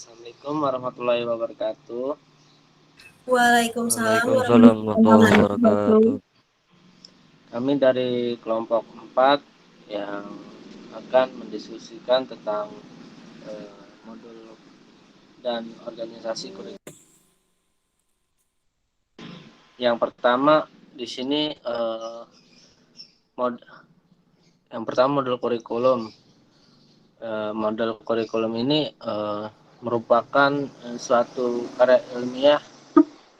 Assalamualaikum warahmatullahi wabarakatuh. Waalaikumsalam Waalaikumsalam warahmatullahi warahmatullahi wabarakatuh. wabarakatuh. Kami dari kelompok 4 yang akan mendiskusikan tentang modul dan organisasi kurikulum. Yang pertama di sini modul kurikulum. Model kurikulum ini merupakan suatu karya ilmiah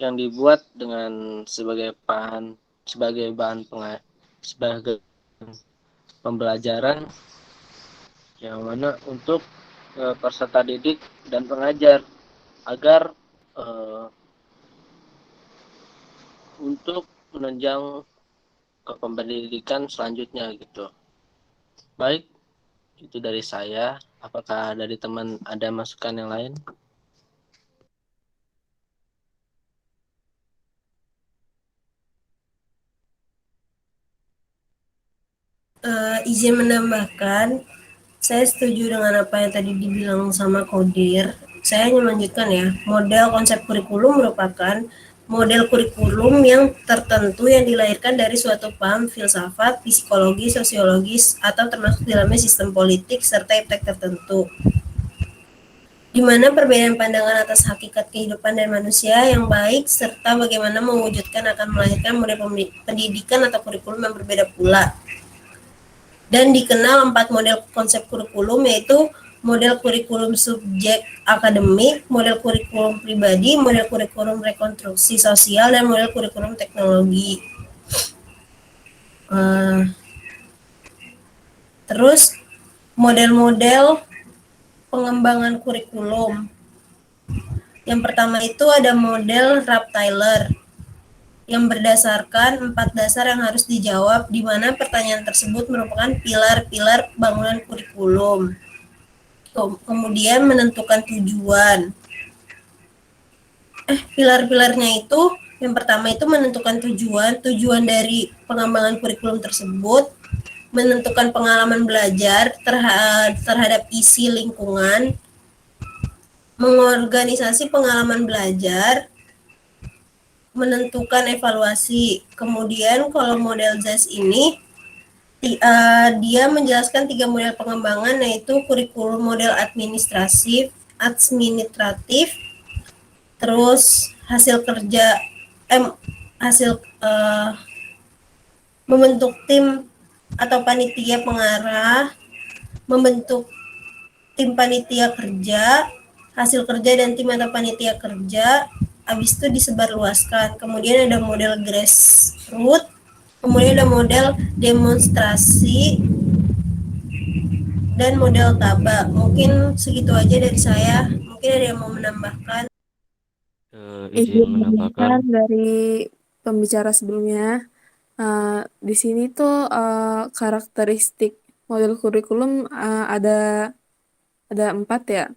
yang dibuat dengan sebagai bahan sebagai pembelajaran yang mana untuk peserta didik dan pengajar agar untuk menunjang ke pendidikan selanjutnya gitu. Baik, itu dari saya. Apakah dari teman ada masukan yang lain? Izin menambahkan, saya setuju dengan apa yang tadi dibilang sama Kodir. Saya hanya melanjutkan ya, model konsep kurikulum merupakan model kurikulum yang tertentu yang dilahirkan dari suatu paham filsafat, psikologi, sosiologis, atau termasuk di dalamnya sistem politik serta epek tertentu, di mana perbedaan pandangan atas hakikat kehidupan dan manusia yang baik serta bagaimana mewujudkan akan melahirkan model pendidikan atau kurikulum yang berbeda pula. Dan dikenal 4 model konsep kurikulum, yaitu model kurikulum subjek akademik, model kurikulum pribadi, model kurikulum rekonstruksi sosial, dan model kurikulum teknologi. Terus model-model pengembangan kurikulum. Yang pertama itu ada model Rap-Tyler yang berdasarkan 4 dasar yang harus dijawab, di mana pertanyaan tersebut merupakan pilar-pilar bangunan kurikulum. Kemudian menentukan tujuan. Pilar-pilarnya itu, yang pertama itu menentukan tujuan dari pengembangan kurikulum tersebut, menentukan pengalaman belajar terhadap isi lingkungan, mengorganisasi pengalaman belajar, menentukan evaluasi. Kemudian kalau model ZAS ini dia menjelaskan 3 model pengembangan, yaitu kurikulum model administratif, terus hasil kerja, hasil membentuk tim atau panitia pengarah, membentuk tim panitia kerja, hasil kerja dan tim atau panitia kerja, habis itu disebarluaskan. Kemudian ada model grassroots, kemudian ada model demonstrasi, dan model tabak. Mungkin segitu aja dari saya. Mungkin ada yang mau menambahkan. Izin Izin menambahkan, menambahkan dari pembicara sebelumnya, di sini tuh karakteristik model kurikulum ada 4 ya.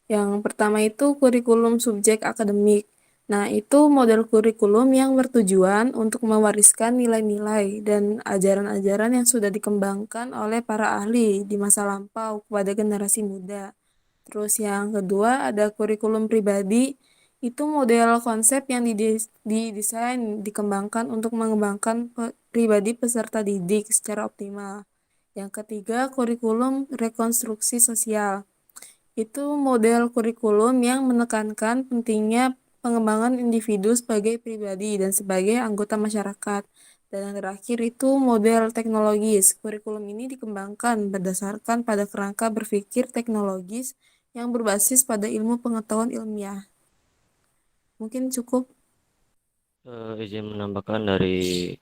Yang pertama itu kurikulum subjek akademik. Nah, itu model kurikulum yang bertujuan untuk mewariskan nilai-nilai dan ajaran-ajaran yang sudah dikembangkan oleh para ahli di masa lampau kepada generasi muda. Terus yang kedua ada kurikulum pribadi, itu model konsep yang didesain, dikembangkan untuk mengembangkan pribadi peserta didik secara optimal. Yang ketiga, kurikulum rekonstruksi sosial. Itu model kurikulum yang menekankan pentingnya pengembangan individu sebagai pribadi dan sebagai anggota masyarakat. Dan yang terakhir itu model teknologis. Kurikulum ini dikembangkan berdasarkan pada kerangka berpikir teknologis yang berbasis pada ilmu pengetahuan ilmiah. Mungkin cukup. izin menambahkan dari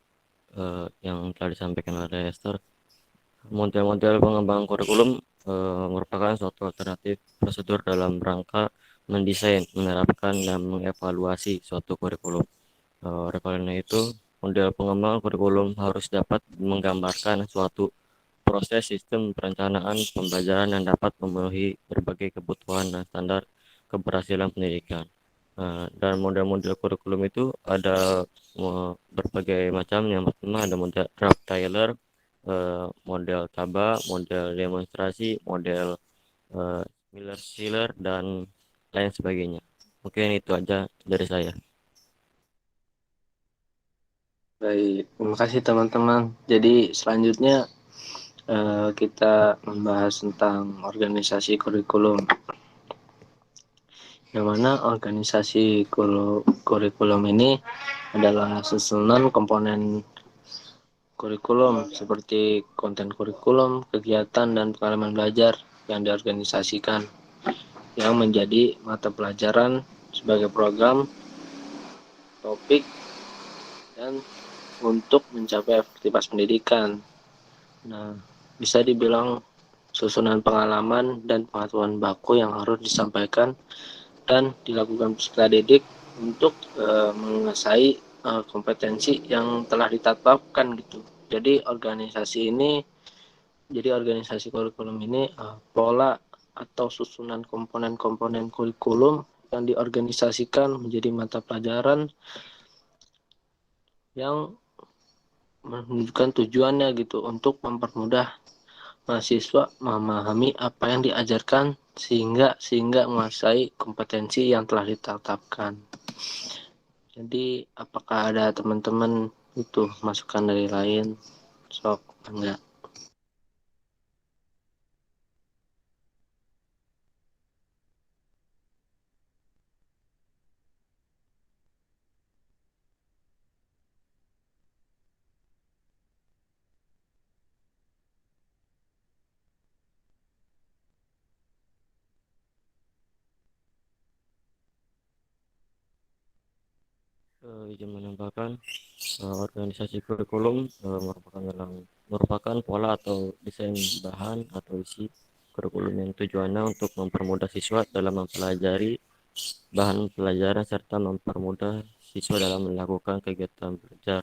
yang telah disampaikan oleh Esther. Model-model pengembangan kurikulum merupakan suatu alternatif prosedur dalam rangka mendesain, menerapkan, dan mengevaluasi suatu kurikulum. Oleh karena itu, model pengembangan kurikulum harus dapat menggambarkan suatu proses sistem perencanaan pembelajaran yang dapat memenuhi berbagai kebutuhan dan standar keberhasilan pendidikan. Dan model-model kurikulum itu ada berbagai macam. Yang pertama ada model Rap-Tyler, model Taba, model demonstrasi, model Miller-Schiller, dan lain sebagainya. Mungkin itu aja dari saya. Baik, terima kasih teman-teman. Jadi selanjutnya kita membahas tentang organisasi kurikulum. Yang mana organisasi kurikulum ini adalah susunan komponen kurikulum seperti konten kurikulum, kegiatan, dan pengalaman belajar yang diorganisasikan yang menjadi mata pelajaran sebagai program, topik, dan untuk mencapai efektivitas pendidikan. Nah, bisa dibilang susunan pengalaman dan pengetahuan baku yang harus disampaikan dan dilakukan peserta didik untuk menguasai kompetensi yang telah ditetapkan gitu. Jadi organisasi kurikulum ini pola atau susunan komponen-komponen kurikulum yang diorganisasikan menjadi mata pelajaran yang menunjukkan tujuannya gitu untuk mempermudah mahasiswa memahami apa yang diajarkan sehingga menguasai kompetensi yang telah ditetapkan. Jadi apakah ada teman-teman itu masukan dari lain? Sok enggak. Izin menambahkan, organisasi kurikulum merupakan pola atau desain bahan atau isi kurikulum yang tujuannya untuk mempermudah siswa dalam mempelajari bahan pelajaran serta mempermudah siswa dalam melakukan kegiatan belajar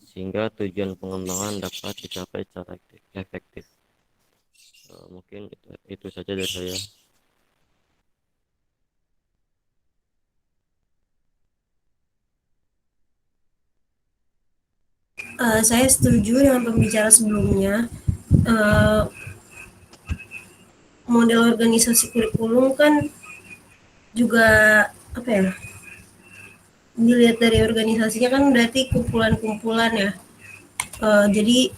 sehingga tujuan pengembangan dapat dicapai secara efektif. Mungkin itu saja dari saya. Saya setuju dengan pembicara sebelumnya. Eh, Model organisasi kurikulum kan juga apa ya? Dilihat dari organisasinya kan berarti kumpulan-kumpulan ya. Jadi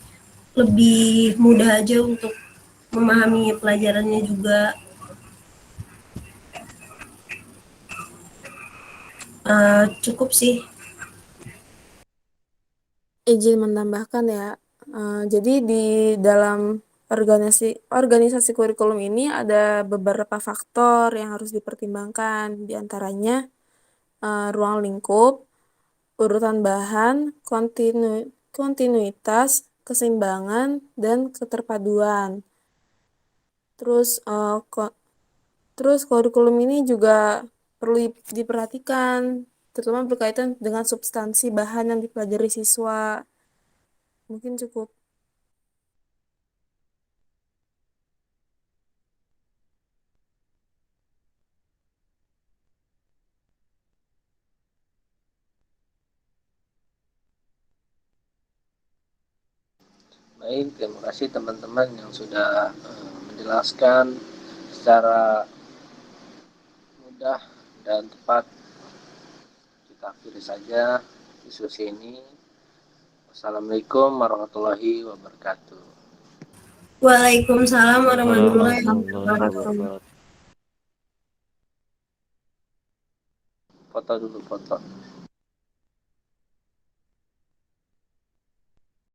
lebih mudah aja untuk memahami pelajarannya juga. Cukup sih. Izin menambahkan ya, jadi di dalam organisasi kurikulum ini ada beberapa faktor yang harus dipertimbangkan, di antaranya ruang lingkup, urutan bahan, kontinuitas, keseimbangan, dan keterpaduan. Terus kurikulum ini juga perlu diperhatikan, terutama berkaitan dengan substansi bahan yang dipelajari siswa. Mungkin cukup. Baik, terima kasih teman-teman yang sudah menjelaskan secara mudah dan tepat. Kita akhiri saja diskusi ini. Wassalamualaikum warahmatullahi wabarakatuh. Waalaikumsalam warahmatullahi Warahmatullahi wabarakatuh. wabarakatuh. Foto dulu, foto.